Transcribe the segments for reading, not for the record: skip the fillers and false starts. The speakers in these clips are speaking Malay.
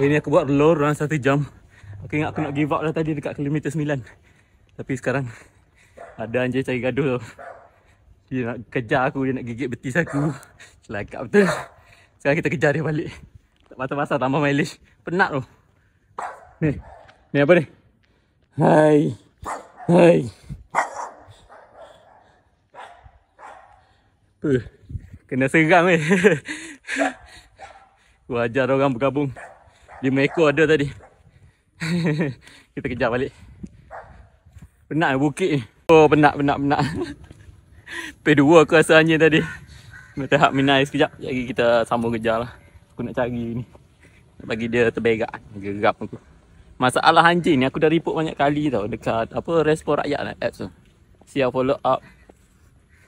Hari ni aku buat lor dalam 1 jam. Aku ingat aku nak give up dah tadi dekat kilometer 9. Tapi sekarang ada anjing cari gaduh tu. Dia nak kejar aku, dia nak gigit betis aku. Celaka betul. Sekarang kita kejar dia balik. Tak pasal-pasal tambah mileage. Penat tu. Ni apa ni? Hai. Apa? Kena seram weh. Aku ajar orang bergabung. 5 ekor ada tadi. Kita kejar balik. Penat bukit ni. Oh, penat. P2 aku rasa anjing tadi. Nak tahap minai sekejap. Lagi kita sambung kejar lah. Aku nak cari ni. Nak bagi dia terberak. Gerap aku. Masalah anjing ni aku dah report banyak kali tau. Dekat apa respon rakyat lah apps tu. Siap follow up.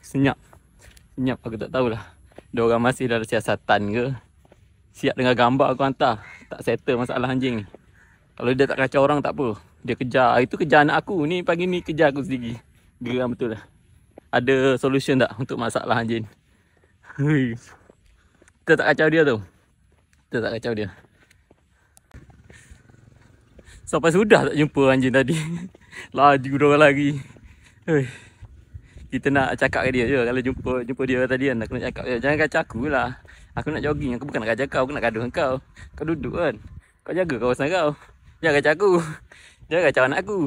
Senyap aku tak tahulah. Diorang masih dalam siasatan ke. Siap dengan gambar aku hantar. Tak settle masalah anjing ni. Kalau dia tak kacau orang tak apa. Dia kejar. Itu kejar anak aku. Ni pagi ni kejar aku sendiri. Geram betul lah. Ada solution tak untuk masalah anjing? Kita tak kacau dia tu. Sampai sudah tak jumpa anjing tadi. Laju diorang lagi. Kita nak cakap ke dia je. Kalau jumpa dia tadi kan, aku nak cakap dia. Jangan kacau aku lah. Aku nak jogging. Aku bukan nak kacau kau. Aku nak gaduh dengan kau. Kau duduk kan. Kau jaga kawasan kau. Jangan kacau aku. Jangan kacau anak aku.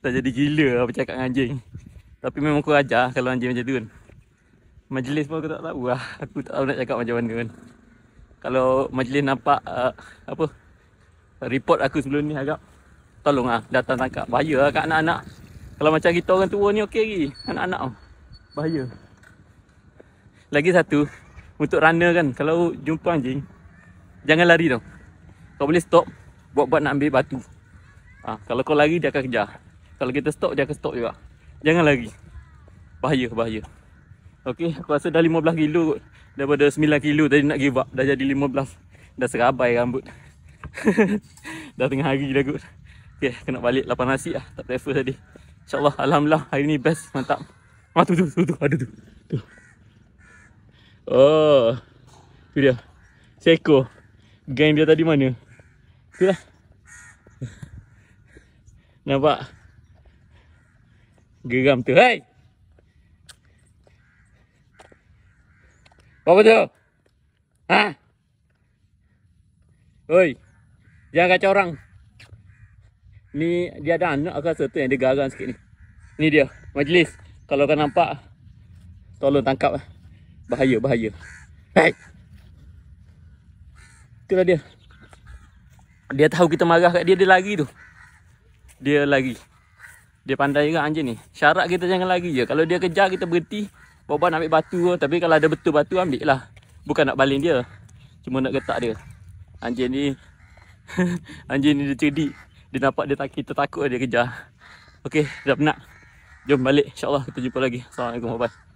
Dah jadi gila lah bercakap dengan anjing. Tapi memang aku ajar kalau anjing macam tu kan. Majlis pun aku tak tahu lah. Aku tak tahu nak cakap macam mana kan. Kalau majlis nampak report aku sebelum ni agak, tolong lah datang tangkap. Bahaya lah kat anak-anak. Kalau macam kita orang tua ni okey lagi. Anak-anak tau. Bahaya. Lagi satu, untuk runner kan, kalau jumpa anjing, jangan lari tau. Kau boleh stop, buat-buat nak ambil batu. Kalau kau lari dia akan kejar. Kalau kita stop dia akan stop juga. Jangan lari. Bahaya. Okey, aku rasa dah 15 kilo kot. Daripada 9 kilo tadi nak give up, dah jadi 15. Dah serabai rambut. Dah tengah hari dah kot. Okay, kena balik lapar nasi lah. Tak prefer tadi. InsyaAllah, alhamdulillah hari ni best, mantap. Tu, ada tu. Oh, tu dia. Seekor. Gang dia tadi mana? Tu lah. Nampak? Geram tu. Hai! Apa tu? Oi, jangan kacau orang. Ni dia ada anak aku rasa tu yang dia garang sikit ni. Ni dia, majlis. Kalau kau nampak, tolong tangkap lah. Bahaya. Hai! Itulah dia. Dia tahu kita marah kat dia, dia lari tu. Dia lari. Dia pandai juga anjing ni. Syarat kita jangan lari je. Kalau dia kejar kita berhenti, bawa nak ambil batu. Tapi kalau ada betul batu ambil lah. Bukan nak baling dia. Cuma nak getak dia. Anjing ni anjing ni dia cerdik. Dia nampak kita takut dia kejar. Okey, dah penat. Jom balik. InsyaAllah kita jumpa lagi. Assalamualaikum. Bye-bye.